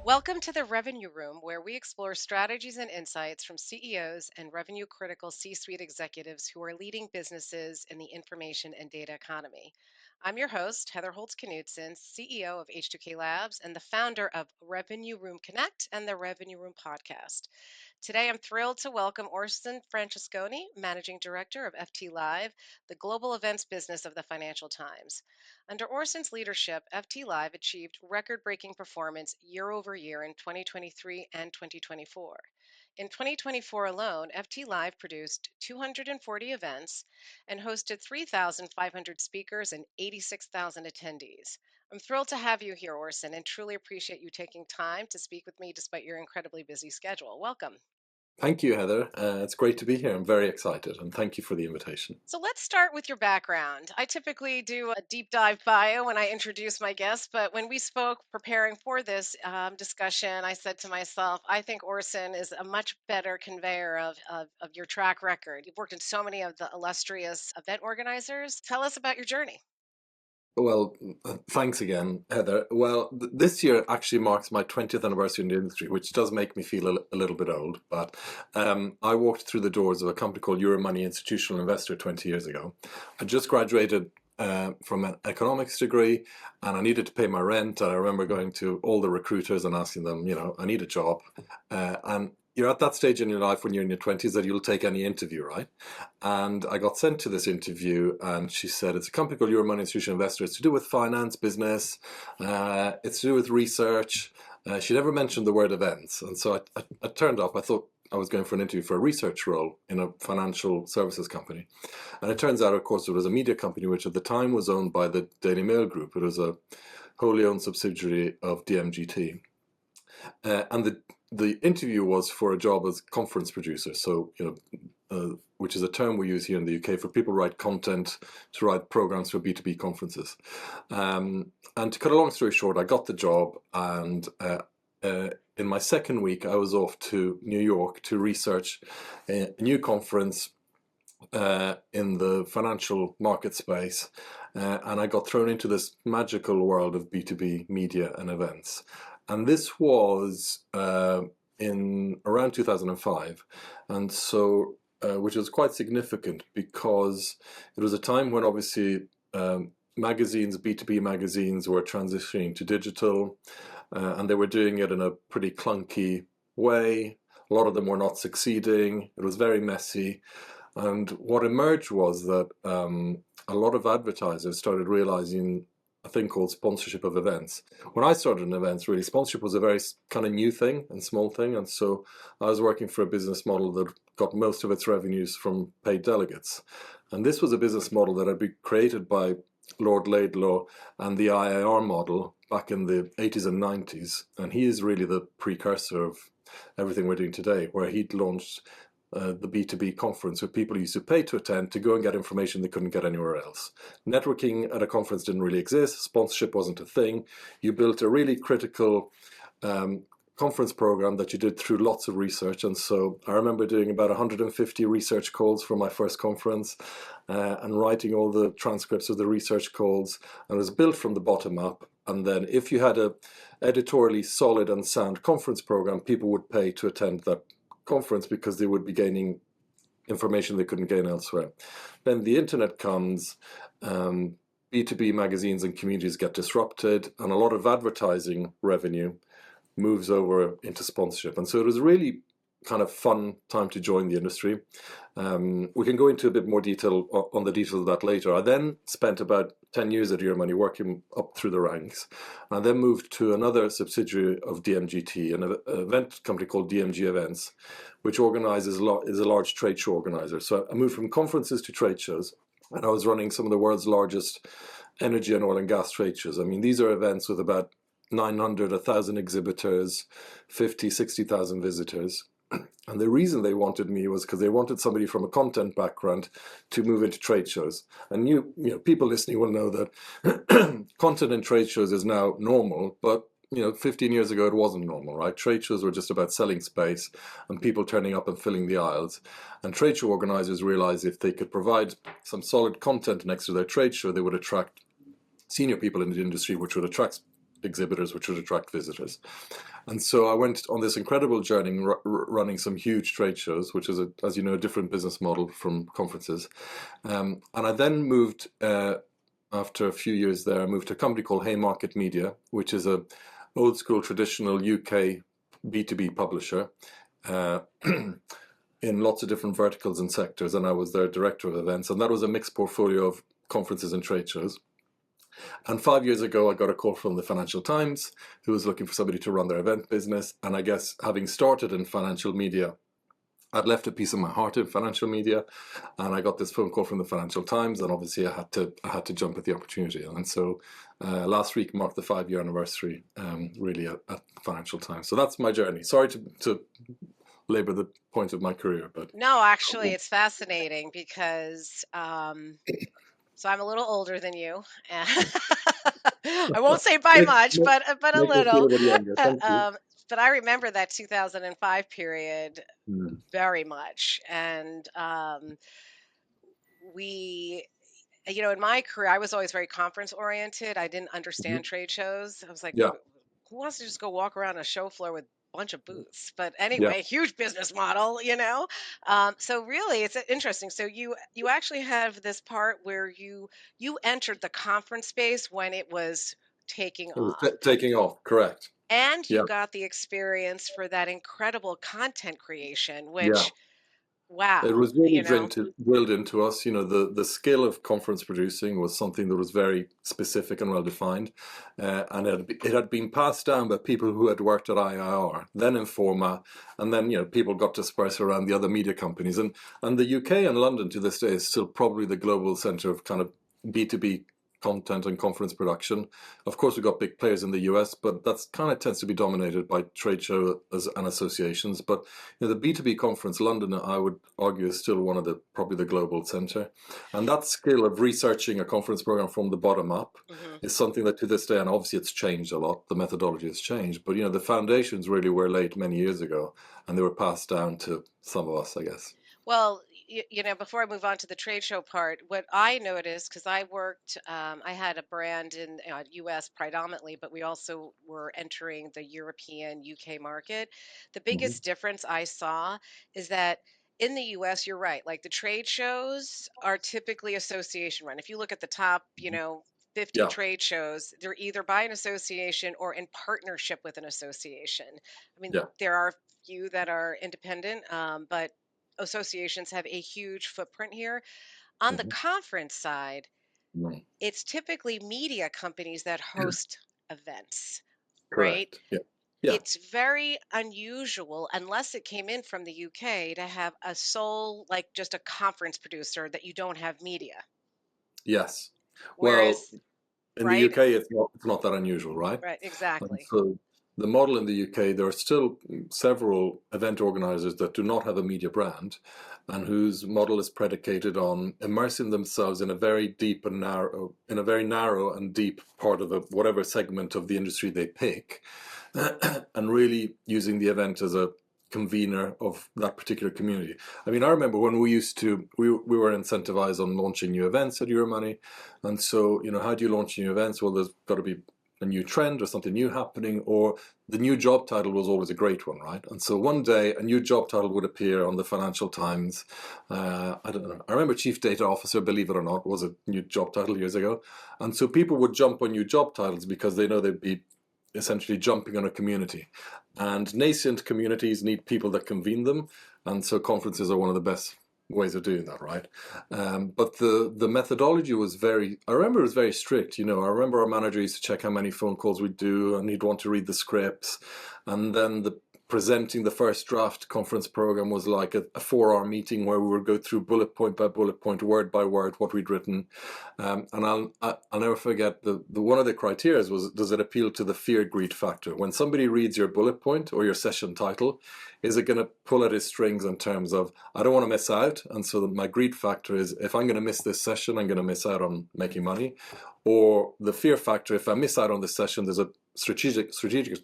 Welcome to the Revenue Room, where we explore strategies and insights from CEOs and revenue critical C suite executives who are leading businesses in the information and data economy. I'm your host, Heather Holst-Knudsen, CEO of H2K Labs and the founder of Revenue Room Connect and the Revenue Room podcast. Today, I'm thrilled to welcome Orson Francescone, Managing Director of FT Live, the global events business of the Financial Times. Under Orson's leadership, FT Live achieved record breaking performance year over year in 2023 and 2024. In 2024 alone, FT Live produced 240 events and hosted 3,500 speakers and 86,000 attendees. I'm thrilled to have you here, Orson, and truly appreciate you taking time to speak with me despite your incredibly busy schedule. Welcome. Thank you, Heather. It's great to be here. I'm very excited, and thank you for the invitation. So let's start with your background. I typically do a deep dive bio when I introduce my guests, but when we spoke preparing for this discussion, I said to myself, I think Orson is a much better conveyor of your track record. You've worked in so many of the illustrious event organizers. Tell us about your journey. Well, thanks again, Heather. Well, this year actually marks my 20th anniversary in the industry, which does make me feel a little bit old. But I walked through the doors of a company called Euromoney Institutional Investor 20 years ago. I just graduated from an economics degree, and I needed to pay my rent. And I remember going to all the recruiters and asking them, I need a job. And you're at that stage in your life when you're in your 20s that you'll take any interview, right? And I got sent to this interview, and she said, it's a company called Euromoney Institutional Investor. It's to do with finance, business, it's to do with research. She never mentioned the word events. And so I turned up. I thought I was going for an interview for a research role in a financial services company. And it turns out, of course, it was a media company, which at the time was owned by the Daily Mail Group. It was a wholly owned subsidiary of DMGT. And the interview was for a job as conference producer. So, which is a term we use here in the UK for people who write content to write programs for B2B conferences. And to cut a long story short, I got the job, and in my second week, I was off to New York to research a new conference in the financial market space, and I got thrown into this magical world of B2B media and events. And this was in around 2005, and so which was quite significant because it was a time when obviously magazines, B2B magazines, were transitioning to digital, and they were doing it in a pretty clunky way. A lot of them were not succeeding. It was very messy. And what emerged was that a lot of advertisers started realizing a thing called sponsorship of events. When I started in events, really, sponsorship was a very kind of new thing and small thing. And so I was working for a business model that got most of its revenues from paid delegates. And this was a business model that had been created by Lord Laidlaw and the IIR model back in the 80s and 90s. And he is really the precursor of everything we're doing today, where he'd launched the B2B conference, where people used to pay to attend to go and get information they couldn't get anywhere else. Networking at a conference didn't really exist. Sponsorship wasn't a thing. You built a really critical conference program that you did through lots of research. And so I remember doing about 150 research calls for my first conference and writing all the transcripts of the research calls. And it was built from the bottom up. And then if you had a editorially solid and sound conference program, people would pay to attend that conference because they would be gaining information they couldn't gain elsewhere. Then the internet comes, B2B magazines and communities get disrupted, and a lot of advertising revenue moves over into sponsorship. And so it was really kind of fun time to join the industry. We can go into a bit more detail on the details of that later. I then spent about 10 years at Euromoney working up through the ranks. I then moved to another subsidiary of DMGT, an event company called DMG Events, which is a large trade show organizer. So I moved from conferences to trade shows, and I was running some of the world's largest energy and oil and gas trade shows. I mean, these are events with about 900, 1,000 exhibitors, 50, 60,000 visitors. And the reason they wanted me was because they wanted somebody from a content background to move into trade shows. And people listening will know that content in trade shows is now normal, but 15 years ago it wasn't normal, right? Trade shows were just about selling space and people turning up and filling the aisles. And trade show organizers realized if they could provide some solid content next to their trade show, they would attract senior people in the industry, which would attract exhibitors, which would attract visitors. And so I went on this incredible journey running some huge trade shows, which is, as you know, a different business model from conferences. And I then moved, after a few years there, I moved to a company called Haymarket Media, which is a old school traditional UK B2B publisher in lots of different verticals and sectors. And I was their director of events. And that was a mixed portfolio of conferences and trade shows. And 5 years ago, I got a call from the Financial Times, who was looking for somebody to run their event business. And I guess having started in financial media, I'd left a piece of my heart in financial media, and I got this phone call from the Financial Times, and obviously I had to jump at the opportunity. And so last week marked the 5-year anniversary, really at the Financial Times. So that's my journey. Sorry to labor the point of my career, but No, actually, it's fascinating because so I'm a little older than you. I won't say by make, much, make, but a make me feel little. a bit younger. Thank you. But I remember that 2005 period Mm. very much, and we in my career, I was always very conference oriented. I didn't understand Mhm. trade shows. I was like, Yeah, who wants to just go walk around a show floor with a bunch of booths? But yeah. anyway, huge business model. So really, it's interesting. So you actually have this part where you entered the conference space when it was taking It was off, taking off, correct. and you Yeah, got the experience for that incredible content creation, yeah. which It wow, was really drilled into us. You know, the skill of conference producing was something that was very specific and well defined, and it had been passed down by people who had worked at IIR, then Informa, and then people got dispersed around the other media companies, and the UK and London to this day is still probably the global centre of kind of B2B content and conference production. Of course, we've got big players in the US, but that's kind of tends to be dominated by trade shows and associations. But the B2B conference, London, I would argue, is still one of probably the global center. And that skill of researching a conference program from the bottom up hmm is something that to this day, and obviously it's changed a lot, the methodology has changed, but the foundations really were laid many years ago, and they were passed down to some of us, I guess. Well, before I move on to the trade show part, what I noticed, because I worked, I had a brand in US predominantly, but we also were entering the European UK market. The Hmm. biggest difference I saw is that in the US, you're right, like the trade shows are typically association run. If you look at the top, 50 Yeah. trade shows, they're either by an association or in partnership with an association. I mean, Yeah. there are few that are independent, but associations have a huge footprint here. On the Hmm. conference side, Hmm. it's typically media companies that host events, right? Correct. Yeah. Yeah. It's very unusual, unless it came in from the UK, to have a sole, like just a conference producer that you don't have media. Yes. Well, Whereas, in the right? UK, it's not that unusual, right? Right, And exactly. so the model in the UK, there are still several event organizers that do not have a media brand, and whose model is predicated on immersing themselves in a very very narrow and deep part of whatever segment of the industry they pick, and really using the event as a convener of that particular community. I mean, I remember when we were incentivized on launching new events at Euromoney, and so how do you launch new events? Well, there's got to be a new trend or something new happening, or the new job title was always a great one, right? And so one day a new job title would appear on the Financial Times. I don't know. I remember Chief Data Officer, believe it or not, was a new job title years ago. And so people would jump on new job titles because they know they'd be essentially jumping on a community. And nascent communities need people that convene them. And so conferences are one of the best ways of doing that, right? But the methodology was I remember it was very strict. I remember our manager used to check how many phone calls we'd do, and he'd want to read the scripts. And then presenting the first draft conference program was like a 4-hour meeting where we would go through bullet point by bullet point, word by word, what we'd written. And I'll never forget the one of the criteria was, does it appeal to the fear greed factor? When somebody reads your bullet point or your session title, is it going to pull at his strings in terms of, I don't want to miss out? And so my greed factor is, if I'm going to miss this session, I'm going to miss out on making money. Or the fear factor, if I miss out on this session, there's a strategic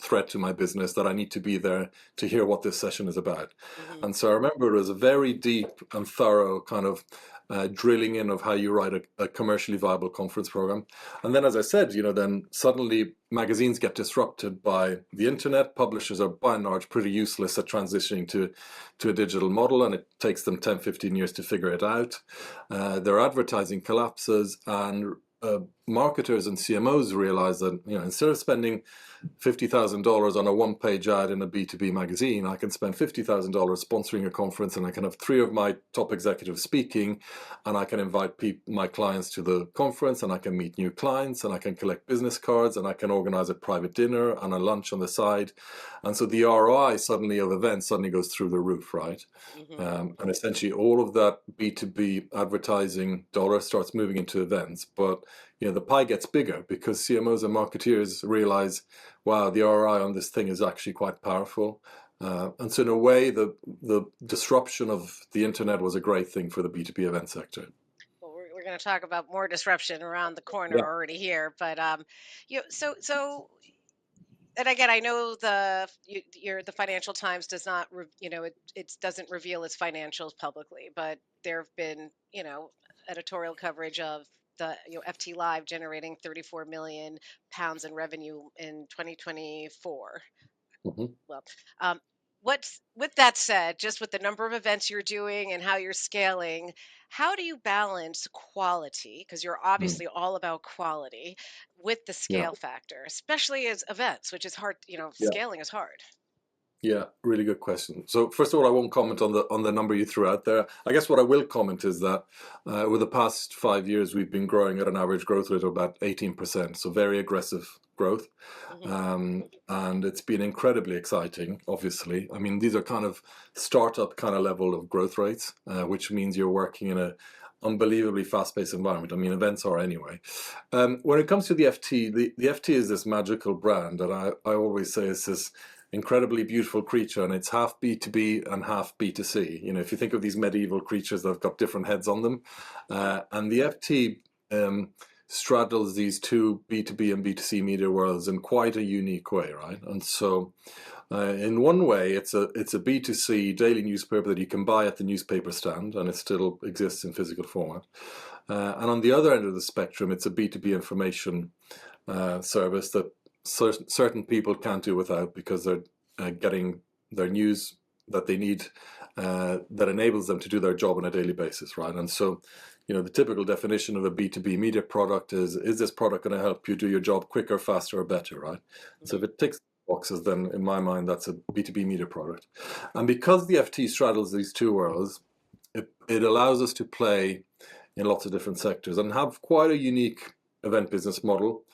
threat to my business that I need to be there to hear what this session is about. Hmm. And so I remember it was a very deep and thorough kind of drilling in of how you write a commercially viable conference program. And then, as I said, then suddenly magazines get disrupted by the internet. Publishers are by and large pretty useless at transitioning to a digital model, and it takes them 10, 15 years to figure it out. Their advertising collapses, and marketers and CMOs realize that instead of spending $50,000 on a one-page ad in a B2B magazine, I can spend $50,000 sponsoring a conference, and I can have three of my top executives speaking, and I can invite my clients to the conference, and I can meet new clients, and I can collect business cards, and I can organize a private dinner and a lunch on the side. And so the ROI suddenly of events suddenly goes through the roof, right? Hmm. And essentially all of that B2B advertising dollar starts moving into events. But the pie gets bigger because CMOs and marketeers realize, wow, the ROI on this thing is actually quite powerful. And so in a way, the disruption of the internet was a great thing for the B2B event sector. Well, we're going to talk about more disruption around the corner Yeah. already here, but and again, I know the Financial Times does not, it doesn't reveal its financials publicly, but there have been, editorial coverage of the FT Live generating 34 million pounds in revenue in 2024. Mhm. Well, um, what's with that said, just with the number of events you're doing and how you're scaling, how do you balance quality? Because you're Mm. obviously all about quality with the Yeah. scale factor, especially as events, which is hard, Yeah. scaling is hard. Yeah, really good question. So first of all, I won't comment on the number you threw out there. I guess what I will comment is that over the past 5 years, we've been growing at an average growth rate of about 18%. So very aggressive growth. Hmm. And it's been incredibly exciting, obviously. I mean, these are kind of startup kind of level of growth rates, which means you're working in a unbelievably fast-paced environment. I mean, events are anyway. When it comes to the FT, the FT is this magical brand that I always say is this incredibly beautiful creature, and it's half B2B and half B2C. If you think of these medieval creatures that have got different heads on them, and the FT straddles these two B2B and B2C media worlds in quite a unique way, right? And so in one way, it's a B2C daily newspaper that you can buy at the newspaper stand, and it still exists in physical format. And on the other end of the spectrum, it's a B2B information service that certain people can't do without because they're getting their news that they need that enables them to do their job on a daily basis, right? And so, the typical definition of a B2B media product is this product going to help you do your job quicker, faster, or better, right? So if Hmm. it ticks boxes, then in my mind, that's a B2B media product. And because the FT straddles these two worlds, it allows us to play in lots of different sectors and have quite a unique event business model.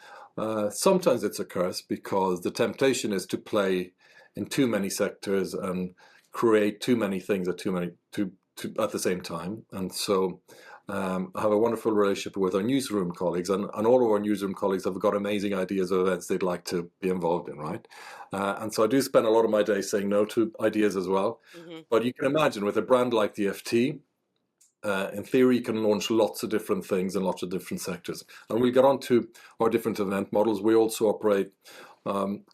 Sometimes it's a curse because the temptation is to play in too many sectors and create too many things at at the same time. And so I have a wonderful relationship with our newsroom colleagues, and all of our newsroom colleagues have got amazing ideas of events they'd like to be involved in, right? And so I do spend a lot of my day saying no to ideas as well. Hmm. But you can imagine with a brand like the FT, in theory, you can launch lots of different things in lots of different sectors. And we'll get on to our different event models. We also operate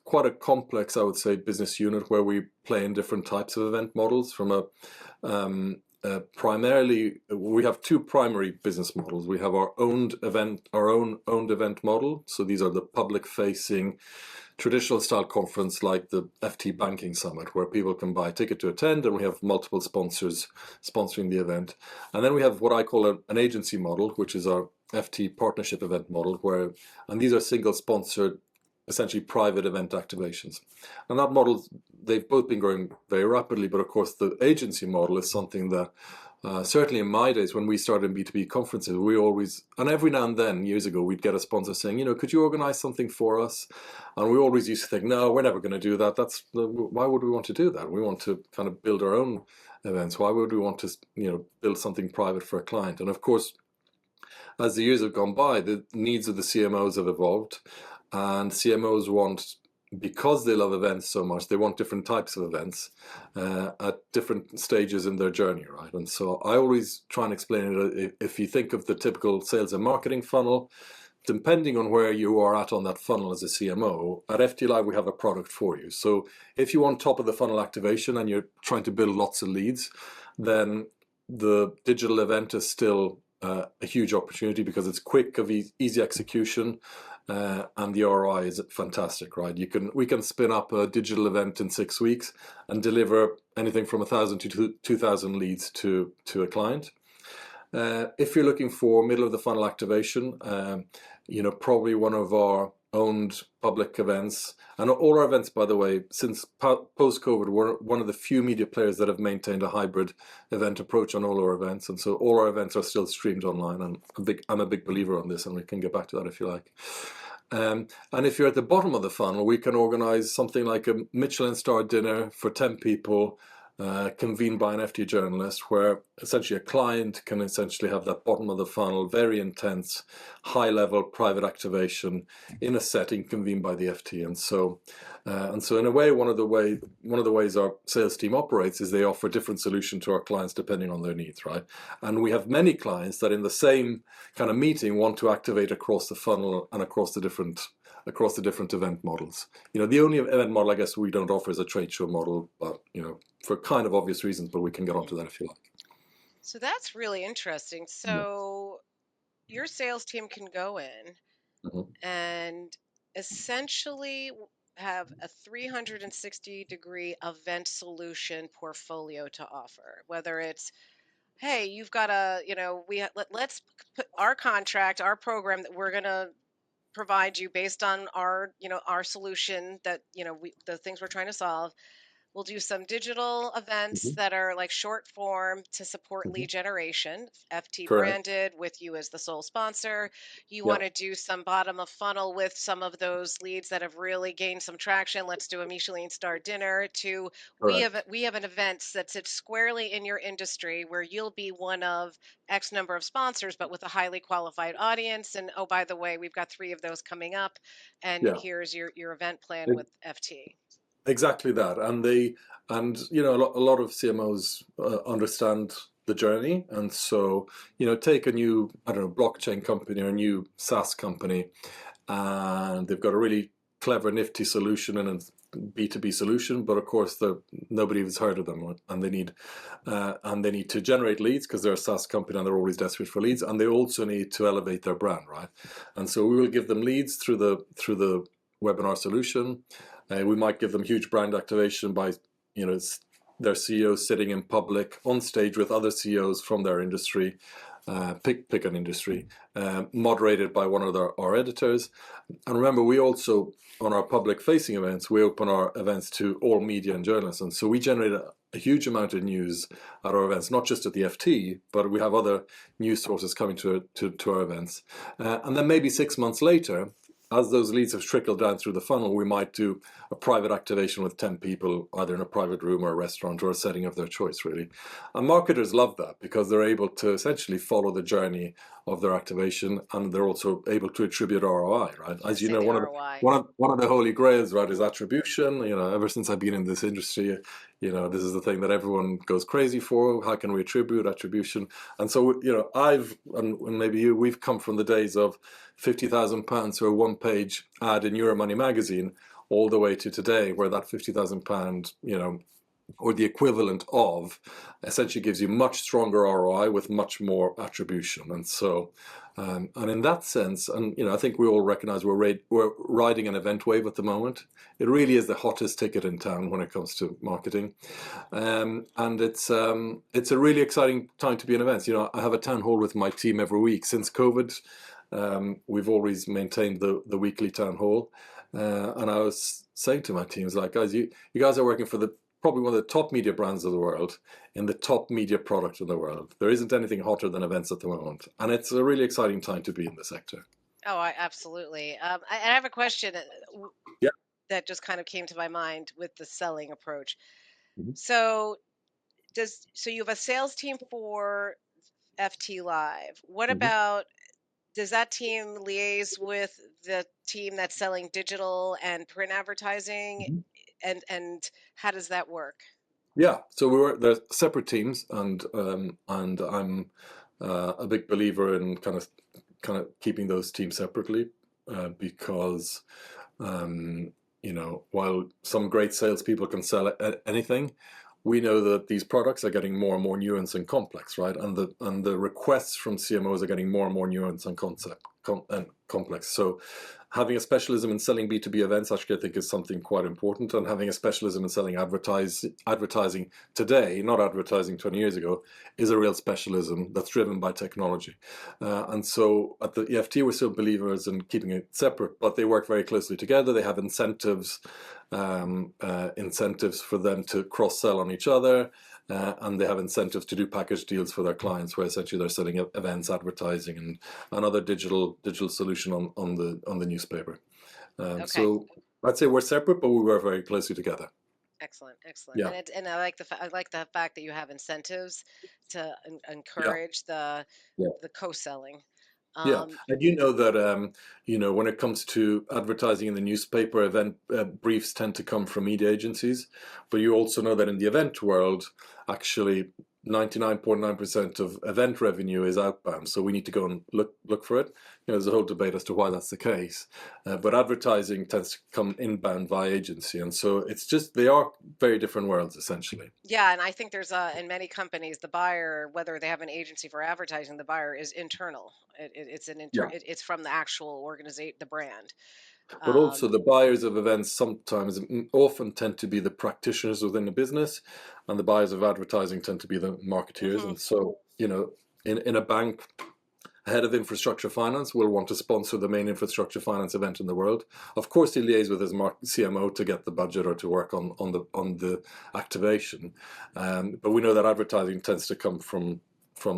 quite a complex, I would say, business unit where we play in different types of event models. Primarily, we have two primary business models. We have our own owned event model. So these are the public-facing traditional style conference like the FT Banking Summit, where people can buy a ticket to attend, and we have multiple sponsors sponsoring the event. And then we have what I call an agency model, which is our FT partnership event model, and these are single sponsored, essentially private event activations. And that model, they've both been growing very rapidly, but of course the agency model is something that certainly in my days when we started in B2B conferences, we always, and every now and then years ago, we'd get a sponsor saying, could you organize something for us? And we always used to think, no, we're never going to do that. Why would we want to do that? We want to kind of build our own events. Why would we want to, build something private for a client? And of course, as the years have gone by, the needs of the CMOs have evolved, and CMOs want, because they love events so much, they want different types of events at different stages in their journey, right? And so I always try and explain it. If you think of the typical sales and marketing funnel, depending on where you are at on that funnel as a CMO, at FT Live we have a product for you. So if you want top of the funnel activation and you're trying to build lots of leads, then the digital event is still a huge opportunity because it's quick, of easy execution, and the ROI is fantastic, right? We can spin up a digital event in 6 weeks and deliver anything from 1,000 to 2,000 leads to a client. If you're looking for middle of the funnel activation, probably one of our owned public events, and all our events, by the way, since post-COVID, we're one of the few media players that have maintained a hybrid event approach on all our events, and so all our events are still streamed online. And I'm a big believer on this, and we can get back to that if you like. And if you're at the bottom of the funnel, we can organize something like a Michelin star dinner for 10 people, convened by an FT journalist, where essentially a client can essentially have that bottom of the funnel, very intense, high level private activation in a setting convened by the FT. And so in a way, one of the ways our sales team operates is they offer different solutions to our clients depending on their needs, right? And we have many clients that in the same kind of meeting want to activate across the funnel and across the different event models. The only event model I guess we don't offer is a trade show model, but for kind of obvious reasons, but we can get onto that if you like. So that's really interesting. Yeah. So your sales team can go in Mhm. and essentially have a 360-degree event solution portfolio to offer, whether it's, hey, you've got let's put our contract, our program that we're going to provide you based on our solution that the things we're trying to solve. We'll do some digital events Mhm. that are like short form to support Mhm. lead generation, FT Correct. branded with you as the sole sponsor. You Yeah. want to do some bottom of funnel with some of those leads that have really gained some traction. Let's do a Michelin star dinner. To Correct. we have an event that sits squarely in your industry where you'll be one of X number of sponsors, but with a highly qualified audience. And oh, by the way, we've got 3 of those coming up, and Yeah. here's your event plan with FT. Exactly that, and a lot of CMOs understand the journey, and so take a new, I don't know, blockchain company or a new SaaS company, and they've got a really clever, nifty solution and a B2B solution, but of course nobody has heard of them, and they need to generate leads because they're a SaaS company and they're always desperate for leads, and they also need to elevate their brand, right? And so we will give them leads through the webinar solution. We might give them huge brand activation by, their CEO sitting in public on stage with other CEOs from their industry, pick an industry, moderated by one of our editors. And remember, we also, on our public-facing events, we open our events to all media and journalists. And so we generate a huge amount of news at our events, not just at the FT, but we have other news sources coming to our events. And then maybe 6 months later, as those leads have trickled down through the funnel, we might do a private activation with 10 people, either in a private room or a restaurant or a setting of their choice, really. And marketers love that because they're able to essentially follow the journey of their activation, and they're also able to attribute ROI, right? I As you say know, the ROI. one of the holy grails, right, is attribution. Ever since I've been in this industry, this is the thing that everyone goes crazy for. How can we attribute attribution? And so, and maybe we've come from the days of £50,000 or a one-page ad in Euromoney magazine, all the way to today, where that £50,000, or the equivalent of, essentially gives you much stronger ROI with much more attribution. And so, and in that sense, and I think we all recognize we're riding an event wave at the moment. It really is the hottest ticket in town when it comes to marketing, and it's a really exciting time to be in events. I have a town hall with my team every week since COVID. We've always maintained the weekly town hall, and I was saying to my teams, like, guys, you guys are working for probably one of the top media brands of the world, in the top media product in the world. There isn't anything hotter than events at the moment, and it's a really exciting time to be in the sector. Oh, I absolutely. I have a question Yeah. that just kind of came to my mind with the selling approach. Mhm. So you have a sales team for FT Live. What Mhm. about, does that team liaise with the team that's selling digital and print advertising, Mhm. and how does that work? Yeah, so they're separate teams, and I'm a big believer in kind of kind of keeping those teams separately because while some great salespeople can sell anything, we know that these products are getting more and more nuanced and complex, right? And the requests from CMOs are getting more and more nuanced and complex. So having a specialism in selling B2B events, actually, I think is something quite important. And having a specialism in selling advertising today, not advertising 20 years ago, is a real specialism that's driven by technology. And so at the EFT, we're still believers in keeping it separate, but they work very closely together. They have incentives for them to cross-sell on each other, and they have incentives to do package deals for their clients, where essentially they're selling events, advertising, and another digital solution on the newspaper. Okay. So I'd say we're separate, but we work very closely together. Excellent, excellent. Yeah, And I like I like the fact that you have incentives to yeah, encourage the yeah. co-selling. Yeah, Um, and you know that when it comes to advertising in the newspaper, event briefs tend to come from media agencies, but you also know that in the event world, actually 99.9% of event revenue is outbound. So we need to go and look for it. There's a whole debate as to why that's the case, but advertising tends to come inbound via agency, and so it's just they are very different worlds essentially. yeah, and I think there's in many companies the buyer, whether they have an agency for advertising, the buyer is internal. Yeah. It's from the actual organization, the brand. But also Um, the buyers of events sometimes often tend to be the practitioners within the business, and the buyers of advertising tend to be the marketeers. mhm. And so, in a bank, a head of infrastructure finance will want to sponsor the main infrastructure finance event in the world. Of course, he liaises with his CMO to get the budget or to work on the activation. But we know that advertising tends to come from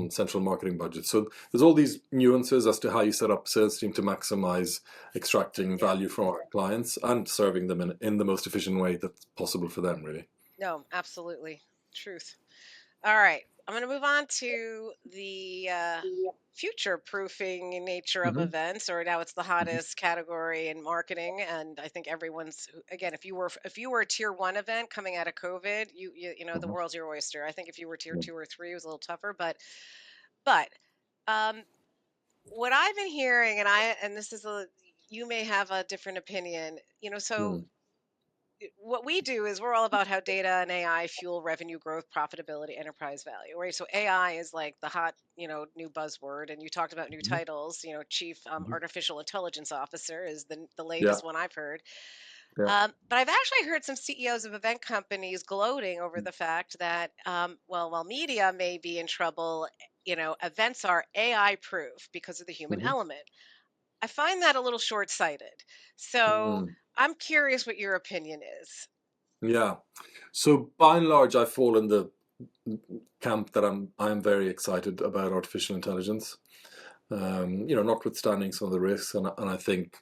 central marketing budgets. So there's all these nuances as to how you set up a sales team to maximize extracting Yeah. value from our clients and serving them in the most efficient way that's possible for them, really. No, absolutely. Truth. All right. I'm going to move on to the future proofing nature of Hmm. events, or now it's the Hmm. hottest category in marketing. And I think again, if you were a tier one event coming out of COVID, the Hmm. world's your oyster. I think if you were tier two or three, it was a little tougher. But um, what I've been hearing, and this is you may have a different opinion. So Hmm. what we do is we're all about how data and AI fuel revenue growth, profitability, enterprise value, right? So AI is like the hot, new buzzword. And you talked about new Hmm. titles, chief Hmm. artificial intelligence officer is the Yeah, latest one I've heard. yeah. But I've actually heard some CEOs of event companies gloating over the fact that, well, while media may be in trouble, events are AI proof because of the human Hmm. element. I find that a little short sighted. So Mm. I'm curious what your opinion is. Yeah. So by and large, I fall in the camp that I'm very excited about artificial intelligence. Notwithstanding some of the risks, and I think,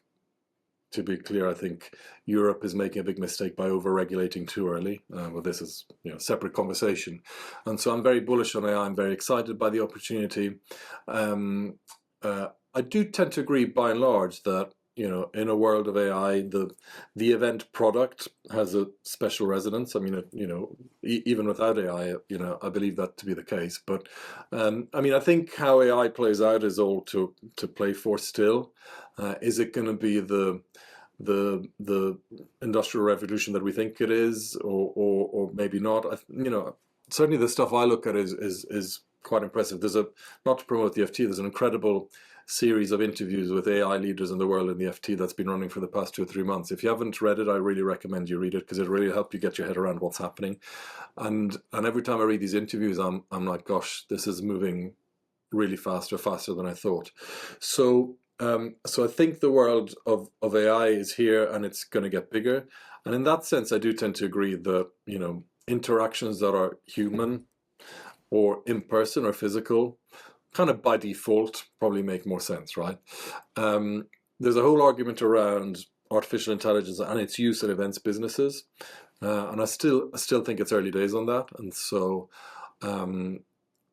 to be clear, I think Europe is making a big mistake by over-regulating too early. But this is a separate conversation, and so I'm very bullish on AI. I'm very excited by the opportunity. Um, I do tend to agree by and large that in a world of AI, the event product has a special resonance. I mean, even without AI, I believe that to be the case. But I mean, I think how AI plays out is all to play for still. Is it going to be the industrial revolution that we think it is, or maybe not? Certainly the stuff I look at is quite impressive. Not to promote the FT, there's an incredible series of interviews with AI leaders in the world in the FT that's been running for the past 2 or 3 months. If you haven't read it, I really recommend you read it because it really help you get your head around what's happening. And every time I read these interviews, I'm like, gosh, this is moving really faster than I thought. So I think the world of AI is here and it's going to get bigger. And in that sense, I do tend to agree that, interactions that are human or in person or physical, kind of by default, probably make more sense, right? Um, there's a whole argument around artificial intelligence and its use in events businesses. And I still think it's early days on that. And so um,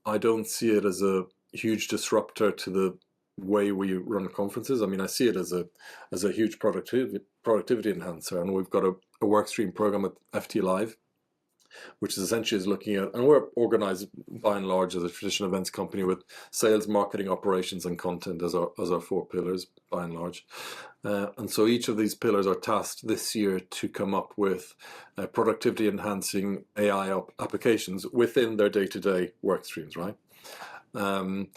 I don't see it as a huge disruptor to the way we run conferences. I mean, I see it as a huge productivity enhancer, and we've got a work stream program at FT Live which is essentially is looking at, and we're organized by and large as a traditional events company with sales, marketing, operations, and content as our four pillars by and large. And so each of these pillars are tasked this year to come up with productivity enhancing AI applications within their day-to-day work streams, right? Um,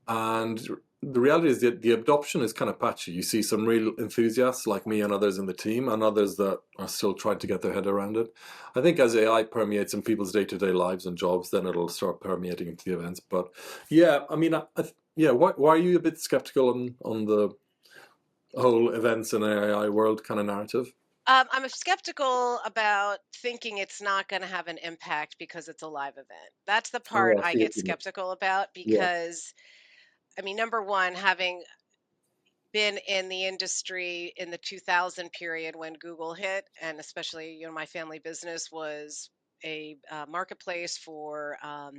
and the reality is that the adoption is kind of patchy. You see some real enthusiasts like me and others in the team, and others that are still trying to get their head around it. I think as AI permeates in people's day-to-day lives and jobs, then it'll start permeating into the events. But yeah, I mean, yeah, why are you a bit skeptical on the whole events and AI world kind of narrative? I'm skeptical about thinking it's not going to have an impact because it's a live event. That's the part Oh, I I see. get skeptical about Yeah. because, I mean, number one, having been in the industry in the 2000 period when Google hit, and especially, my family business was a marketplace for uh,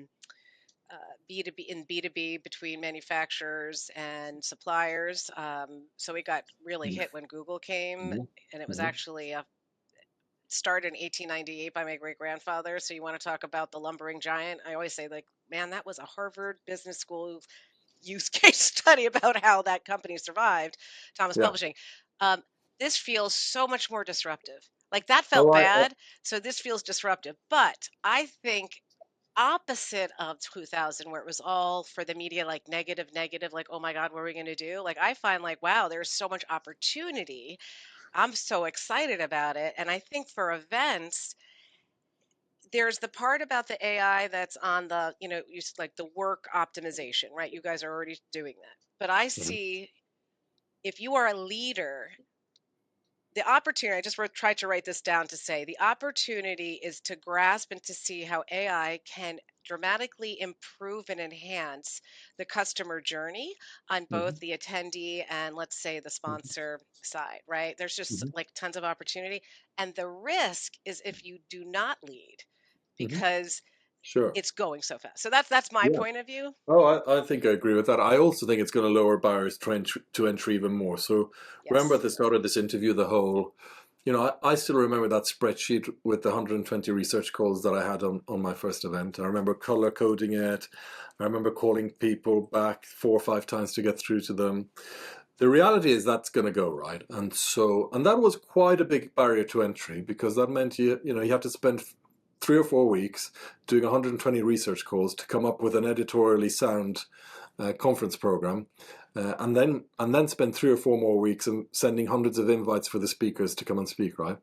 B2B in B2B between manufacturers and suppliers. So we got really hit when Google came, Mm-hmm. and it was Hmm. actually started in 1898 by my great grandfather. So you want to talk about the lumbering giant? I always say, like, man, that was a Harvard Business School use case study about how that company survived. Thomas Yeah. Publishing. Um, this feels so much more disruptive. Like that Oh, felt bad, so this feels disruptive. But I think opposite of 2000 where it was all for the media, like negative, like, oh my god, what are we going to do? Like, I find, like, wow, there's so much opportunity. I'm so excited about it. And I think for events, there's the part about the AI that's on the, like the work optimization, right? You guys are already doing that. But I mhm, see, if you are a leader, the opportunity, I just tried to write this down to say the opportunity is to grasp and to see how AI can dramatically improve and enhance the customer journey on both mhm, the attendee and, let's say, the mhm, sponsor side, right? There's just mhm, like tons of opportunity. And the risk is if you do not lead mhm. because Sure. it's going so fast. So that's my Yeah. point of view. Oh, I think I agree with that. I also think it's going to lower barriers to entry even more. So remember at Yes. the start of this interview, the whole, I still remember that spreadsheet with the 120 research calls that I had on my first event. I remember color coding it. I remember calling people back 4 or 5 times to get through to them. The reality is that's going to go, right. And that was quite a big barrier to entry because that meant you have to spend 3 or 4 weeks doing 120 research calls to come up with an editorially sound conference program, and then spend 3 or 4 more weeks and sending hundreds of invites for the speakers to come and speak, right?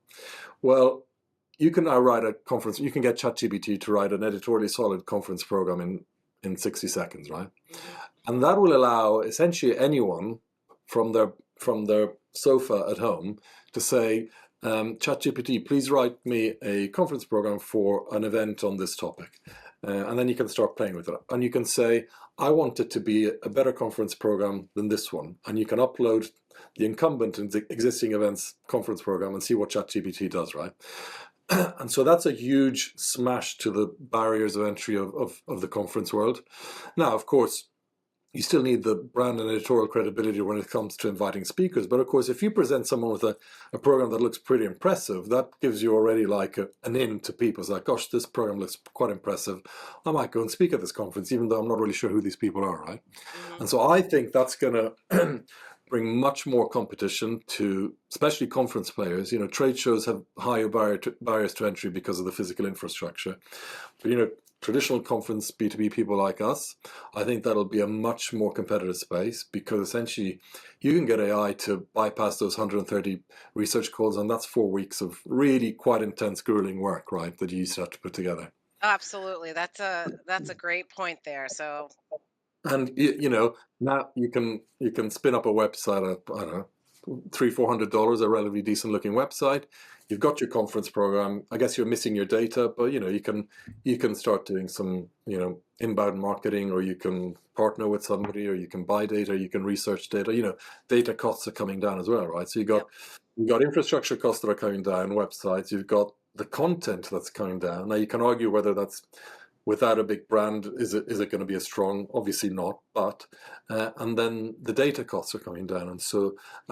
Well, you can now write a conference. You can get ChatGPT to write an editorially solid conference program in 60 seconds, right? Hmm. And that will allow essentially anyone from their sofa at home to say, ChatGPT, please write me a conference program for an event on this topic. And then you can start playing with it. And you can say, I want it to be a better conference program than this one. And you can upload the incumbent and the existing events conference program and see what ChatGPT does, right? And so that's a huge smash to the barriers of entry of the conference world. Now, of course, you still need the brand and editorial credibility when it comes to inviting speakers. But of course, if you present someone with a program that looks pretty impressive, that gives you already like an in to people. It's like, gosh, this program looks quite impressive. I might go and speak at this conference, even though I'm not really sure who these people are, right? Hmm. And so I think that's going to bring much more competition to, especially conference players. Trade shows have higher barriers to entry because of the physical infrastructure. But traditional conference B2B people like us, I think that'll be a much more competitive space because essentially you can get AI to bypass those 130 research calls, and that's 4 weeks of really quite intense, grueling work, right, that you used to have to put together. Absolutely. That's a great point there. So, And now you can spin up a website at, I don't know, $300-400, a relatively decent looking website. You've got your conference program. I guess you're missing your data, but you can start doing some inbound marketing, or you can partner with somebody, or you can buy data, you can research data. Data costs are coming down as well, right? So yep. you've got infrastructure costs that are coming down, websites. You've got the content that's coming down. Now you can argue without a big brand, is it going to be as strong? Obviously not. But and then the data costs are coming down, and so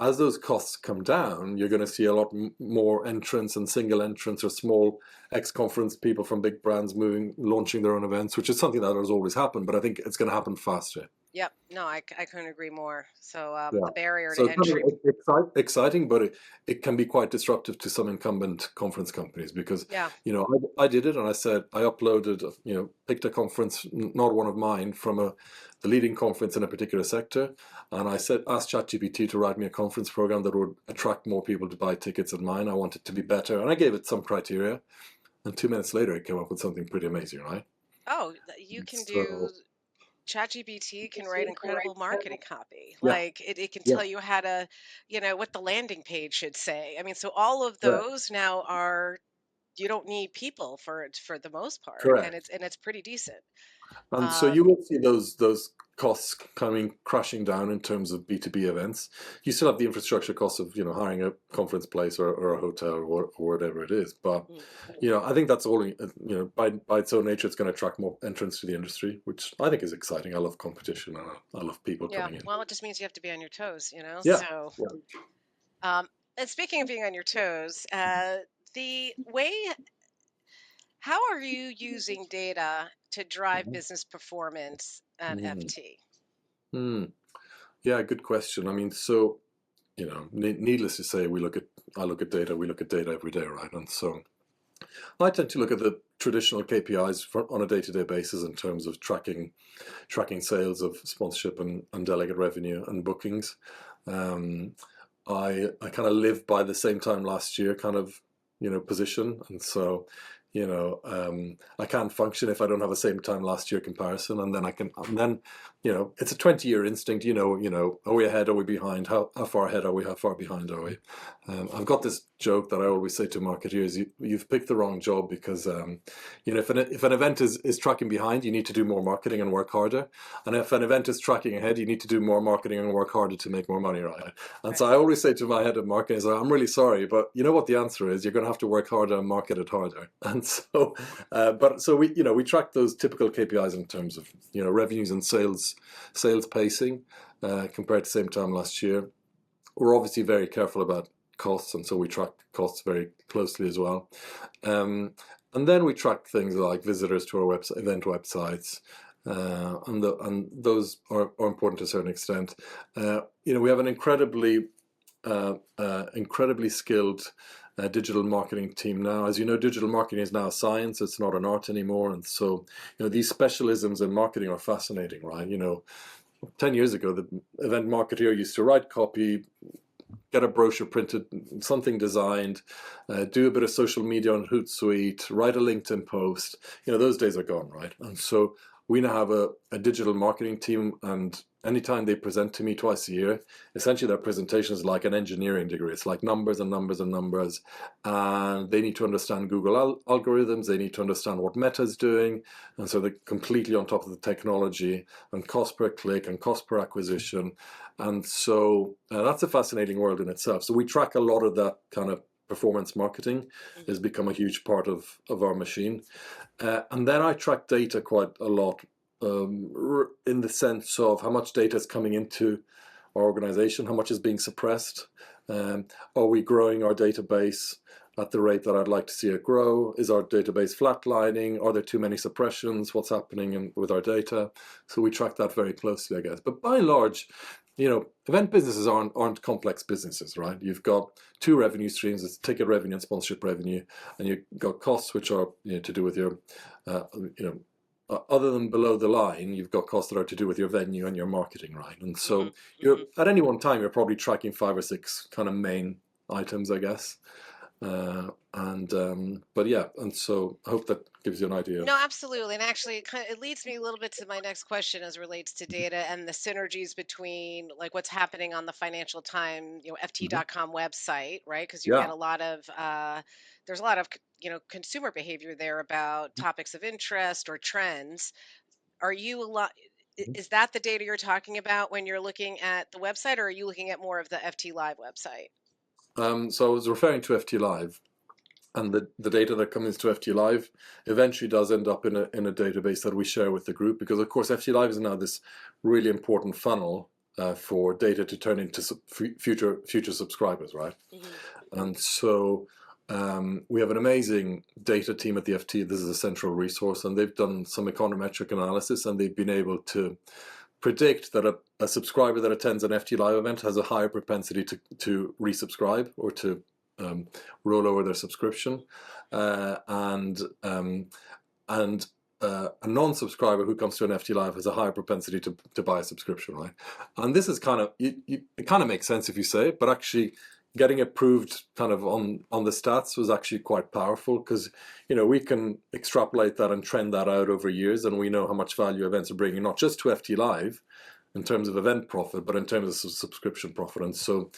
as those costs come down, you're going to see a lot more entrants and single entrants or small ex-conference people from big brands launching their own events, which is something that has always happened, but I think it's going to happen faster. Yep. No, I couldn't agree more. So Yeah. the barrier So to it's kind entry. of exciting, but it can be quite disruptive to some incumbent conference companies because, Yeah. I did it and I said I uploaded, picked a conference, not one of mine, from the leading conference in a particular sector, and I said asked ChatGPT to write me a conference program that would attract more people to buy tickets than mine. I want it to be better, and I gave it some criteria, and 2 minutes later it came up with something pretty amazing, right? Oh, you can do. So ChatGPT can write incredible marketing copy. yeah, Like it can yeah, tell you how to, what the landing page should say. I mean, so all of correct, those now are you don't need people for it for the most part, and correct. it's pretty decent. And so Um, you will see those costs coming crashing down in terms of B2B events. You still have the infrastructure costs of hiring a conference place or a hotel or whatever it is. But mm, I think that's all by its own nature, it's going to attract more entrants to the industry, which I think is exciting. I love competition and I love people yeah, coming in. well, it just means you have to be on your toes, Yeah, So, yeah. um, and speaking of being on your toes, the way how are you using data to drive Mhm. business performance at Mhm. FT? Mm. Yeah, good question. I mean, so needless to say, I look at data. We look at data every day, right? And so I tend to look at the traditional KPIs on a day-to-day basis in terms of tracking sales of sponsorship and delegate revenue and bookings. Um, I kind of live by the same time last year kind of position, and so I can't function if I don't have a same time last year comparison, and then it's a 20-year instinct. Are we ahead? Are we behind? How far ahead are we? How far behind are we? I've got this joke that I always say to marketeers: you've picked the wrong job because if an event is tracking behind, you need to do more marketing and work harder, and if an event is tracking ahead, you need to do more marketing and work harder to make more money, right? And Right. so I always say to my head of marketing, I'm really sorry, but you know what the answer is? You're going to have to work harder and market it harder. And so, but so we track those typical KPIs in terms of revenues and sales pacing compared to same time last year. We're obviously very careful about costs, and so we track costs very closely as well. And then we track things like visitors to our website, event websites, and those are important to a certain extent. We have an incredibly skilled digital marketing team now. As you know, digital marketing is now a science; it's not an art anymore. And so, these specialisms in marketing are fascinating, right? 10 years ago, the event marketer used to write copy, get a brochure printed, something designed, do a bit of social media on Hootsuite, write a LinkedIn post. Those days are gone, right? And so we now have a digital marketing team, and anytime they present to me twice a year, essentially their presentation is like an engineering degree. It's like numbers and numbers and numbers, and they need to understand Google algorithms. They need to understand what Meta is doing, and so they're completely on top of the technology and cost per click and cost per acquisition. And so that's a fascinating world in itself. So we track a lot of that kind of performance marketing has Hmm. become a huge part of our machine. And then I track data quite a lot in the sense of how much data is coming into our organization, how much is being suppressed. Um, are we growing our database at the rate that I'd like to see it grow? Is our database flatlining? Are there too many suppressions? What's happening with our data? So we track that very closely, I guess. But by and large, event businesses aren't complex businesses, right? You've got two revenue streams: it's ticket revenue and sponsorship revenue, and you've got costs which are to do with your, other than below the line, you've got costs that are to do with your venue and your marketing, right? And Hmm. so you're Hmm. at any one time you're probably tracking five or six kind of main items, I guess. But yeah, and so I hope that gives you an idea No, of. absolutely. And actually, it leads me a little bit to my next question as relates to data and the synergies between like what's happening on the Financial Time, Mhm. FT.com website, right? Because you get Yeah. a lot of, there's a lot of, consumer behavior there about topics of interest or trends. Are you a lot, is that the data you're talking about when you're looking at the website, or are you looking at more of the FT Live website? So I was referring to FT Live. and the data that comes into FT Live eventually does end up in a database that we share with the group, because of course FT Live is now this really important funnel for data to turn into future subscribers, right? Hmm. And so we have an amazing data team at the FT. This is a central resource, and they've done some econometric analysis, and they've been able to predict that a subscriber that attends an FT Live event has a higher propensity to resubscribe or to roll over their subscription, and a non-subscriber who comes to an FT Live has a higher propensity to buy a subscription, right? And this is kind of, it kind of makes sense if you say it, but actually getting it proved kind of on the stats was actually quite powerful, because we can extrapolate that and trend that out over years, and we know how much value events are bringing, not just to FT Live in terms of event profit, but in terms of subscription profit. And so,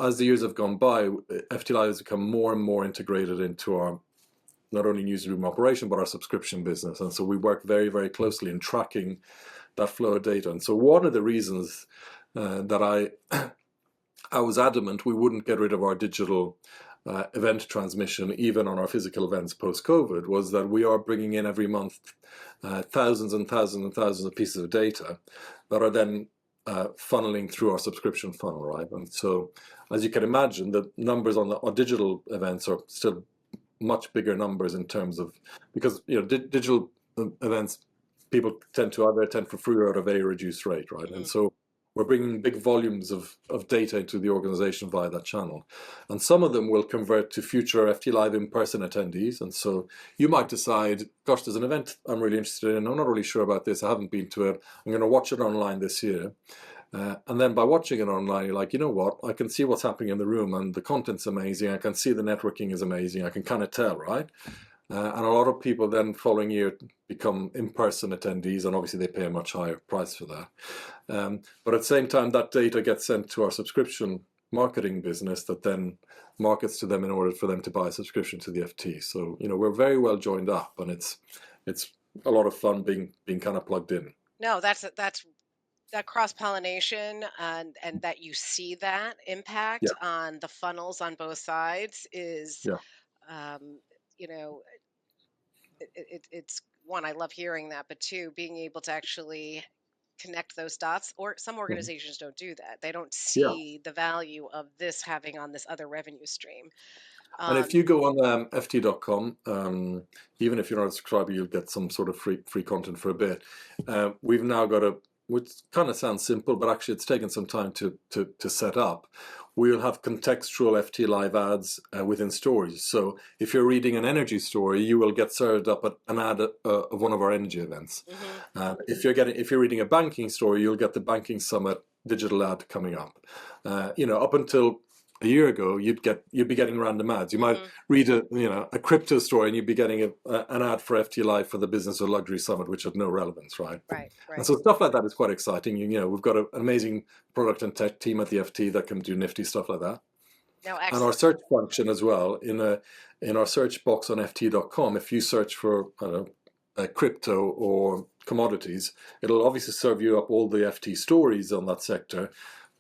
as the years have gone by, FT Live has become more and more integrated into our not only newsroom operation, but our subscription business. And so we work very, very closely in tracking that flow of data. And so one of the reasons that I was adamant we wouldn't get rid of our digital event transmission, even on our physical events post-COVID, was that we are bringing in every month thousands and thousands and thousands of pieces of data that are then funneling through our subscription funnel, right? And so, as you can imagine, the numbers on our digital events are still much bigger numbers in terms of, because digital events, people tend to either attend for free or at a very reduced rate, right? Hmm. And so we're bringing big volumes of data into the organization via that channel. And some of them will convert to future FT Live in-person attendees. And so you might decide, gosh, there's an event I'm really interested in. I'm not really sure about this. I haven't been to it. I'm going to watch it online this year. And then by watching it online, you're like, you know what? I can see what's happening in the room, and the content's amazing. I can see the networking is amazing. I can kind of tell, right? And a lot of people then following year become in-person attendees, and obviously they pay a much higher price for that. But at the same time, that data gets sent to our subscription marketing business that then markets to them in order for them to buy a subscription to the FT. So, we're very well joined up, and it's a lot of fun being kind of plugged in. No, that's that cross pollination, and that you see that Yeah, impact on the funnels on both sides is, yeah. um, you know, it's one, I love hearing that, but two, being able to actually connect those dots. Or some Mhm. organizations don't do that. They don't Yeah. see the value of this having on this other revenue stream. And if Um, you go on ft.com, even if you're not a subscriber, you'll get some sort of free content for a bit. We've now got which kind of sounds simple, but actually it's taken some time to set up. We'll have contextual FT Live ads within stories. So if you're reading an energy story, you will get served up an ad of one of our energy events. mhm. If you're reading a banking story, you'll get the Banking Summit digital ad coming up. Up until a year ago, you'd be getting random ads. You might Mhm. read a crypto story, and you'd be getting an ad for FT Live for the Business or Luxury Summit, which had no relevance, right? Right, And right. so stuff like that is quite exciting. We've got an amazing product and tech team at the FT that can do nifty stuff like that. No, And our excellent. search function as well, in our search box on ft.com, if you search for, I don't know, crypto or commodities, it'll obviously serve you up all the FT stories on that sector.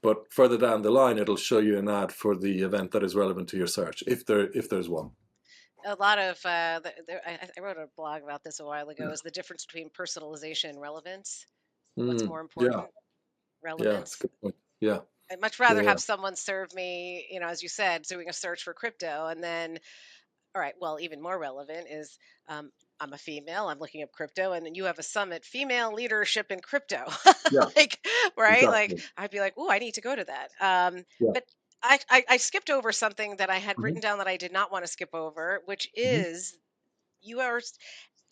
But further down the line, it'll show you an ad for the event that is relevant to your search, if there's one. A lot of I wrote a blog about this a while ago. Is the difference between personalization and relevance? What's more Yeah, important? yeah, it's a Relevance. good point. Yeah, I'd much yeah, rather yeah. have someone serve me, as you said, doing a search for crypto, and then, all right, well, even more relevant is, um, I'm a female, I'm looking up crypto, and then you have a summit, female leadership in crypto. Yeah, Like, right? Like, exactly. I'd be like, oh, I need to go to that. Yeah. But I skipped over something that I had Hmm. written down that I did not want to skip over, which Hmm. is, you are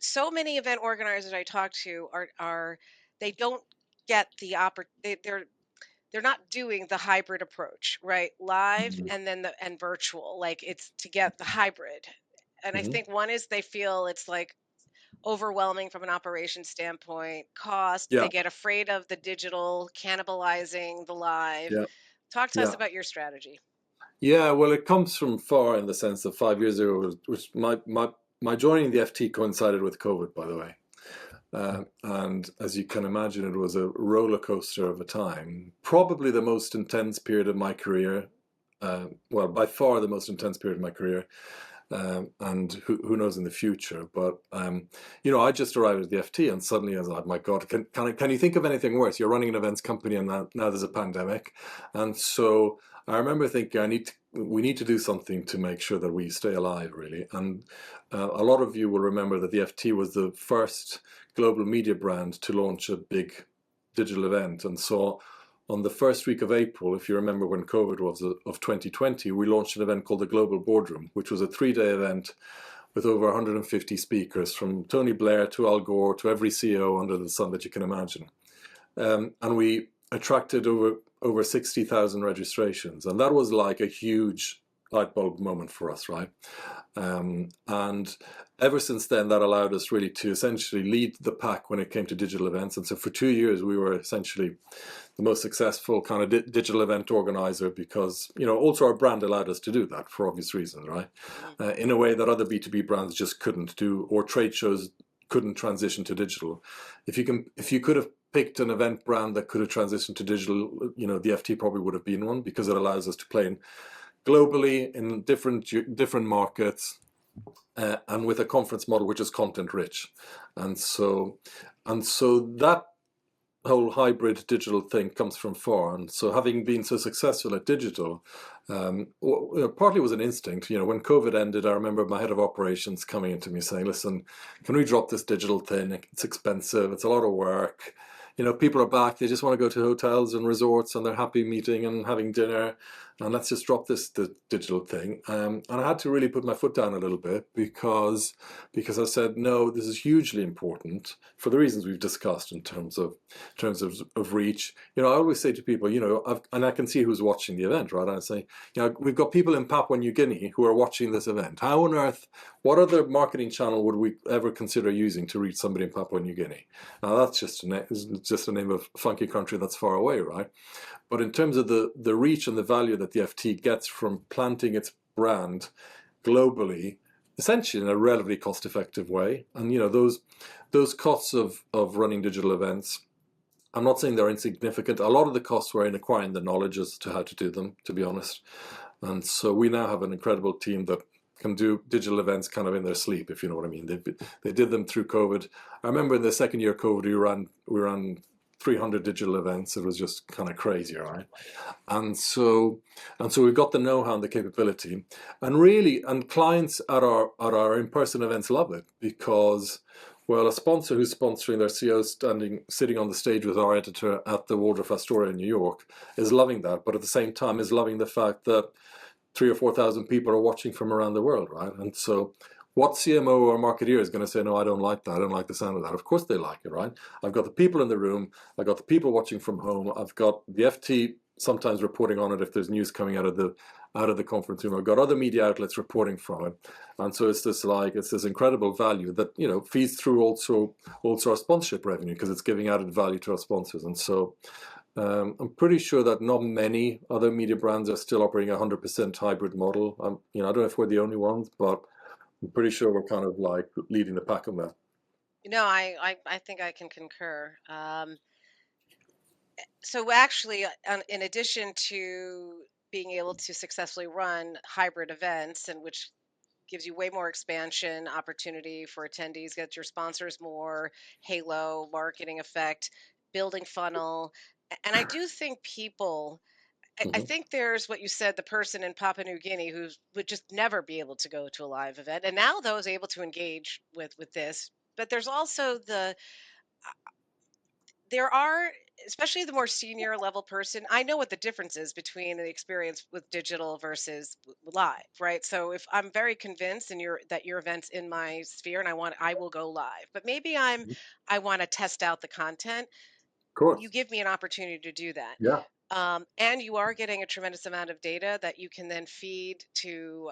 so many event organizers I talk to are they don't get the they're not doing the hybrid approach, right? Live and then and virtual. Like, it's to get the hybrid. And I Hmm. think one is they feel it's like overwhelming from an operation standpoint, cost. They Yeah, get afraid of the digital cannibalizing the live. yeah, Talk to us yeah. about your strategy. Yeah, well, it comes from far in the sense that 5 years ago, which my joining the FT coincided with COVID, by the way. And as you can imagine, it was a roller coaster of a time. Probably the most intense period of my career. Well, by far the most intense period of my career. and who knows in the future. But I just arrived at the FT, and suddenly I was like, my God, can you think of anything worse? You're running an events company, and now there's a pandemic, and so I remember thinking, we need to do something to make sure that we stay alive, really. And a lot of you will remember that the FT was the first global media brand to launch a big digital event, and so on the first week of April, if you remember when COVID was of 2020, we launched an event called the Global Boardroom, which was a 3-day event with over 150 speakers, from Tony Blair to Al Gore to every CEO under the sun that you can imagine. And we attracted over 60,000 registrations, and that was like a huge light bulb moment for us, right? And ever since then, that allowed us really to essentially lead the pack when it came to digital events. And so for 2 years, we were essentially the most successful kind of digital event organizer, because also our brand allowed us to do that for obvious reasons, right? Mhm. In a way that other B2B brands just couldn't do, or trade shows couldn't transition to digital. If you could have picked an event brand that could have transitioned to digital, the FT probably would have been one, because it allows us to play globally in different markets, and with a conference model which is content rich, and so that whole hybrid digital thing comes from far. And so, having been so successful at digital, partly was an instinct. When COVID ended, I remember my head of operations coming into me saying, "Listen, can we drop this digital thing? It's expensive. It's a lot of work. People are back. They just want to go to hotels and resorts, and they're happy meeting and having dinner. And let's just drop the digital thing." And I had to really put my foot down a little bit, because I said, no, this is hugely important for the reasons we've discussed in terms of reach. I always say to people, and I can see who's watching the event, right? I say, we've got people in Papua New Guinea who are watching this event. How on earth, what other marketing channel would we ever consider using to reach somebody in Papua New Guinea? Now that's just a name of a funky country that's far away, right? But in terms of the reach and the value that the FT gets from planting its brand globally, essentially in a relatively cost-effective way, and those costs of running digital events, I'm not saying they're insignificant. A lot of the costs were in acquiring the knowledge as to how to do them, to be honest. And so we now have an incredible team that can do digital events kind of in their sleep, if you know what I mean. They did them through COVID. I remember in the second year of COVID, we ran 300 digital events. It was just kind of crazy, right? And so we've got the know-how and the capability, and clients at our in-person events love it, because, well, a sponsor who's sponsoring their CEO sitting on the stage with our editor at the Waldorf Astoria in New York is loving that, but at the same time is loving the fact that 3 or 4 thousand people are watching from around the world, right? And so, what CMO or marketeer is going to say, no, I don't like that. I don't like the sound of that. Of course they like it, right? I've got the people in the room. I've got the people watching from home. I've got the FT sometimes reporting on it if there's news coming out of the conference room. I've got other media outlets reporting from it. And so it's this incredible value that, feeds through also our sponsorship revenue, because it's giving added value to our sponsors. And so I'm pretty sure that not many other media brands are still operating a 100% hybrid model. I don't know if we're the only ones, but I'm pretty sure we're kind of like leading the pack on that. I think I can concur. So actually, in addition to being able to successfully run hybrid events, and which gives you way more expansion opportunity for attendees, get your sponsors more halo marketing effect, building funnel. And I do think people, I Hmm. think there's what you said, the person in Papua New Guinea who would just never be able to go to a live event. And now those able to engage with this. But there's also there are, especially the more senior level person, I know what the difference is between the experience with digital versus live, right? So if I'm very convinced and your event's in my sphere and I will go live, but maybe Of I want to test out the content. You course. give me an opportunity to do that. Yeah. And you are getting a tremendous amount of data that you can then feed to,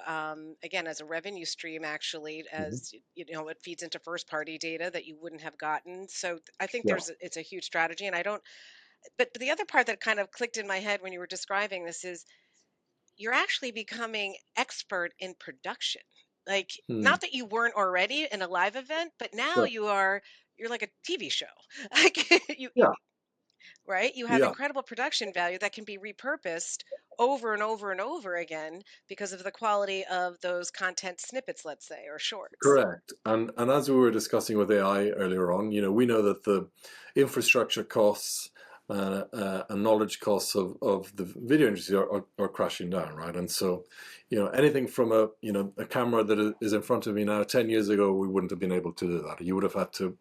again, as a revenue stream, actually, Hmm. as it feeds into first party data that you wouldn't have gotten. So I think Yeah. it's a huge strategy. And I don't, but the other part that kind of clicked in my head when you were describing this is you're actually becoming expert in production. Like, Hmm. not that you weren't already in a live event, but now Sure. you're like a TV show. Like, Yeah. right? You have Yeah, incredible production value that can be repurposed over and over and over again because of the quality of those content snippets, let's say, or shorts. correct. And as we were discussing with AI earlier on, we know that the infrastructure costs and knowledge costs of the video industry are crashing down, right? And so, anything from a camera that is in front of me now, 10 years ago, we wouldn't have been able to do that. You would have had to,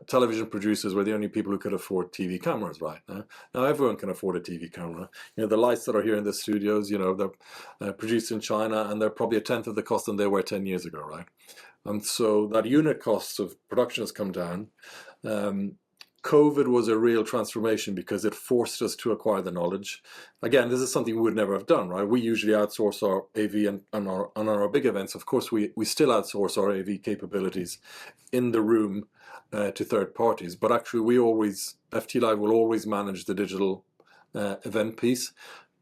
television producers were the only people who could afford TV cameras right now. Now everyone can afford a TV camera. The lights that are here in the studios, they're produced in China and they're probably a tenth of the cost than they were 10 years ago, right? And so that unit cost of production has come down. Um, COVID was a real transformation because it forced us to acquire the knowledge. Again, this is something we would never have done, right? We usually outsource our AV and on our big events. Of course, we still outsource our AV capabilities in the room to third parties. But actually, FT Live will always manage the digital event piece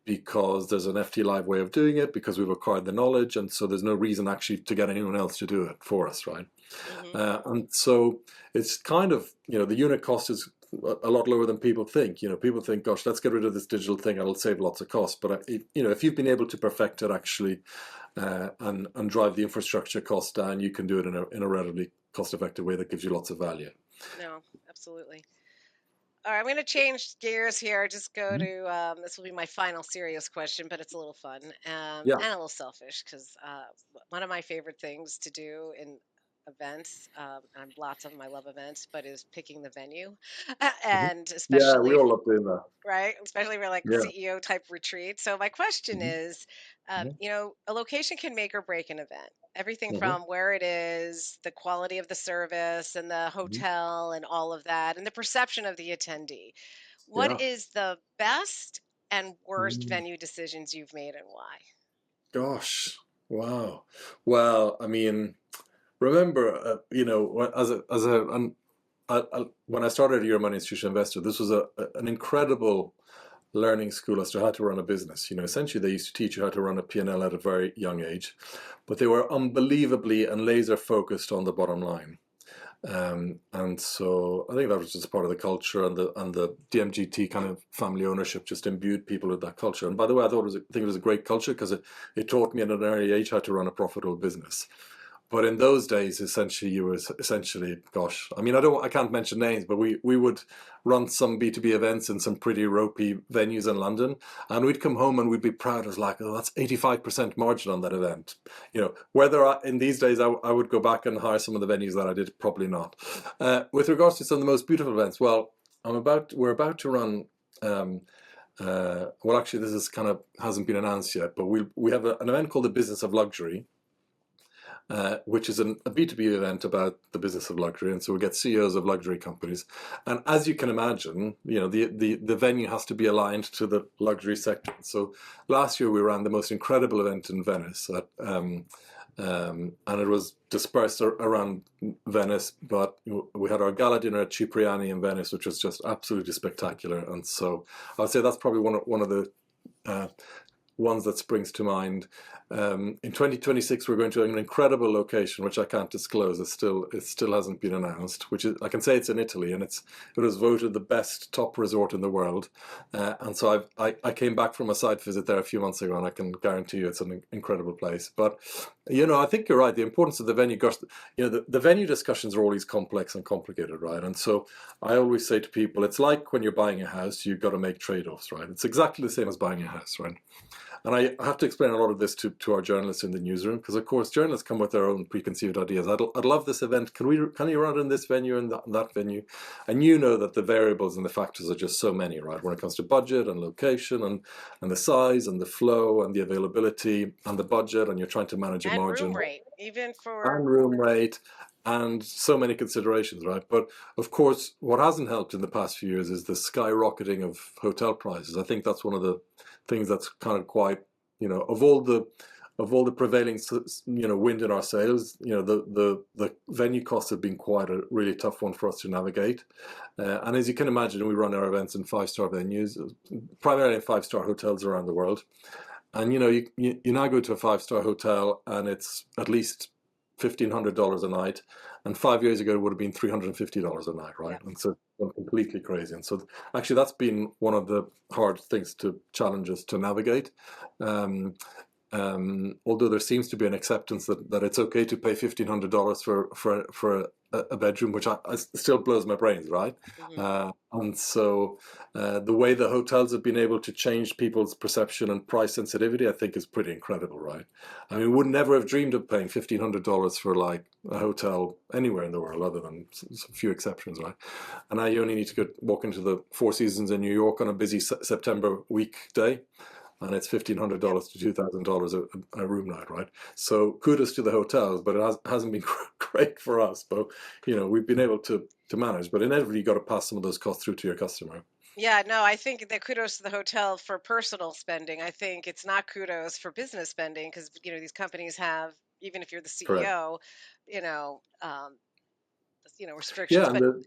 because there's an FT Live way of doing it, because we've acquired the knowledge, and so there's no reason actually to get anyone else to do it for us, right? Hmm. And so it's kind of, the unit cost is a lot lower than people think. People think, gosh, let's get rid of this digital thing, it'll save lots of costs. But, if you've been able to perfect it actually and drive the infrastructure cost down, you can do it in a relatively cost-effective way that gives you lots of value. No, absolutely. All right, I'm going to change gears here. Just go Mhm. to this will be my final serious question, but it's a little fun Yeah. and a little selfish because one of my favorite things to do in events, and lots of them I love events, but is picking the venue, Mhm. and Yeah, we especially all love doing that. right? Especially for like Yeah. CEO type retreat. So my question Mhm. is, Mhm. a location can make or break an event. Everything Mhm. from where it is, the quality of the service, and the Mhm. hotel, and all of that, and the perception of the attendee. What Yeah. is the best and worst Mm. venue decisions you've made, and why? Gosh. Wow. Well, I mean, remember, when I started at Your Money Institutional Investor, this was an incredible learning school as to how to run a business. Essentially, they used to teach you how to run a P&L at a very young age, but they were unbelievably and laser focused on the bottom line. And so I think that was just part of the culture, and the DMGT kind of family ownership just imbued people with that culture. And by the way, I think it was a great culture because it taught me at an early age how to run a profitable business. But in those days, essentially, gosh, I mean, I can't mention names, but we would run some B2B events in some pretty ropey venues in London, and we'd come home and we'd be proud as like, oh, that's 85% margin on that event. In these days I would go back and hire some of the venues that I did, probably not. With regards to some of the most beautiful events, well, we're about to run. Um, well, actually, this is kind of hasn't been announced yet, but we have an event called the Business of Luxury, which is a B2B event about the business of luxury. And so we get CEOs of luxury companies. And as you can imagine, the venue has to be aligned to the luxury sector. So last year we ran the most incredible event in Venice, and it was dispersed around Venice, but we had our gala dinner at Cipriani in Venice, which was just absolutely spectacular. And so I would say that's probably one of the uh, ones that springs to mind. In 2026, we're going to an incredible location, which I can't disclose. It still hasn't been announced. Which is, I can say it's in Italy, and it was voted the best top resort in the world. And so I came back from a site visit there a few months ago, and I can guarantee you it's an incredible place. But I think you're right. The importance of the venue, gosh, the venue discussions are always complex and complicated, right? And so I always say to people, it's like when you're buying a house, you've got to make trade-offs, right? It's exactly the same as buying a house, right? And I have to explain a lot of this to our journalists in the newsroom, because of course journalists come with their own preconceived ideas. I'd love this event. Can you run it in this venue and that venue? And that the variables and the factors are just so many, right? When it comes to budget and location and the size and the flow and the availability and the budget, and you're trying to manage a And room margin rate, even for and room rate and so many considerations, right? But of course, what hasn't helped in the past few years is the skyrocketing of hotel prices. I think that's one of the things that's kind of quite, of all the prevailing, wind in our sails. The venue costs have been quite a really tough one for us to navigate. And as you can imagine, we run our events in five-star venues, primarily in five-star hotels around the world. And you now go to a five-star hotel and it's at least $1,500 a night, and 5 years ago it would have been $350 a night, right? Yep. And so it's gone completely crazy. And so actually that's been one of the hard things to challenges to navigate. Um, although there seems to be an acceptance that it's okay to pay $1,500 for a bedroom, which I still blows my brains, right? Hmm. And so the way the hotels have been able to change people's perception and price sensitivity, I think, is pretty incredible, right? I mean, we would never have dreamed of paying $1,500 for like a hotel anywhere in the world, other than some few exceptions, right? And now you only need to walk into the Four Seasons in New York on a busy September weekday, and it's Yep. $1,500 to $2,000 a room night, right? So kudos to the hotels, but it hasn't been great for us. But we've been able to manage. But inevitably, you got to pass some of those costs through to your customer. Yeah, no, I think that kudos to the hotel for personal spending. I think it's not kudos for business spending because these companies have, even if you're the Correct. CEO, you know, um, restrictions. Yeah, and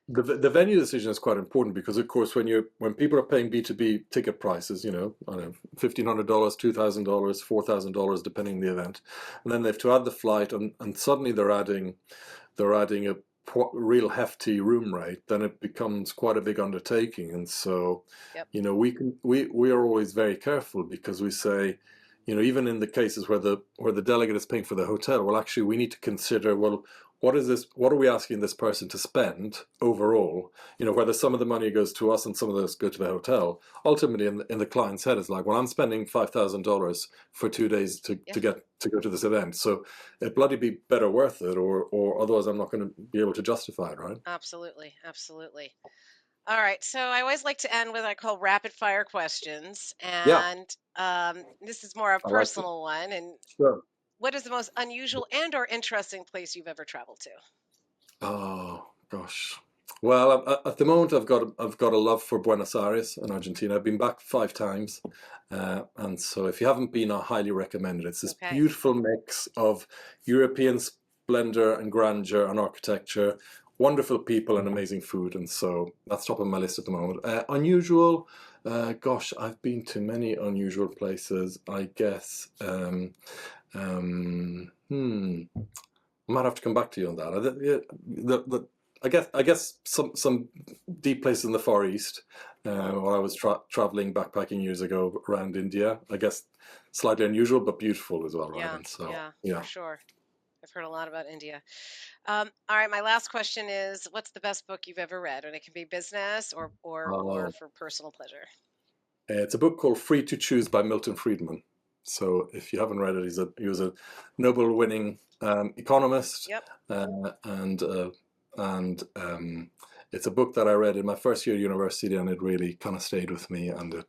But the venue decision is quite important because, of course, when people are paying B2B ticket prices, I don't know, $1,500, $2,000, $4,000, depending on the event, and then they have to add the flight, and suddenly they're adding a real hefty room rate, then it becomes quite a big undertaking. And so, yep, we are always very careful because we say, even in the cases where the delegate is paying for the hotel, well, actually, we need to consider, well, what are we asking this person to spend overall? Whether some of the money goes to us and some of those go to the hotel. Ultimately, in the client's head, it's like, well, I'm spending $5,000 for 2 days to yeah, go to this event, so it bloody be better worth it, or otherwise I'm not going to be able to justify it, right? absolutely, absolutely. All right, so I always like to end with what I call rapid fire questions, Yeah, and this is more a I like it. personal one. And Sure. what is the most unusual and or interesting place you've ever traveled to? Oh gosh. Well, at the moment, I've got a love for Buenos Aires in Argentina. I've been back 5 times, and so if you haven't been, I highly recommend it. It's this Okay. beautiful mix of European splendor and grandeur and architecture, wonderful people and amazing food, and so that's top of my list at the moment. Unusual, gosh, I've been to many unusual places. I guess. I might have to come back to you on that. Yeah, I guess some deep places in the Far East, while I was traveling backpacking years ago around India. I guess slightly unusual but beautiful as well, right? Yeah, And so yeah, for yeah. sure. I've heard a lot about India. All right, my last question is, what's the best book you've ever read? And it can be business or Uh, for personal pleasure. it's a book called Free to Choose by Milton Friedman. So if you haven't read it, he was a Nobel-winning economist, Yep. and it's a book that I read in my first year at university, and it really kind of stayed with me, and it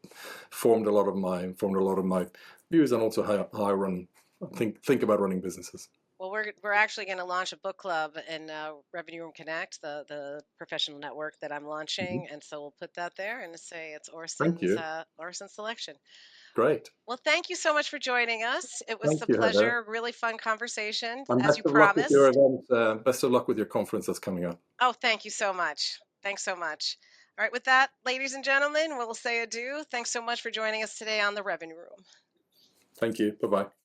formed a lot of my views, and also how I think about running businesses. Well, we're actually going to launch a book club in Revenue Room Connect, the professional network that I'm Mhm. launching, and so we'll put that there and say it's Thank Orson's you. Orson's selection. Great. Well, thank you so much for joining us. It was Thank a you, Heather. pleasure, really fun conversation, And as best you of luck with your promised. event. Best of luck with your conference that's coming up. Oh, thank you so much. Thanks so much. All right, with that, ladies and gentlemen, we'll say adieu. Thanks so much for joining us today on the Revenue Room. Thank you. Bye bye.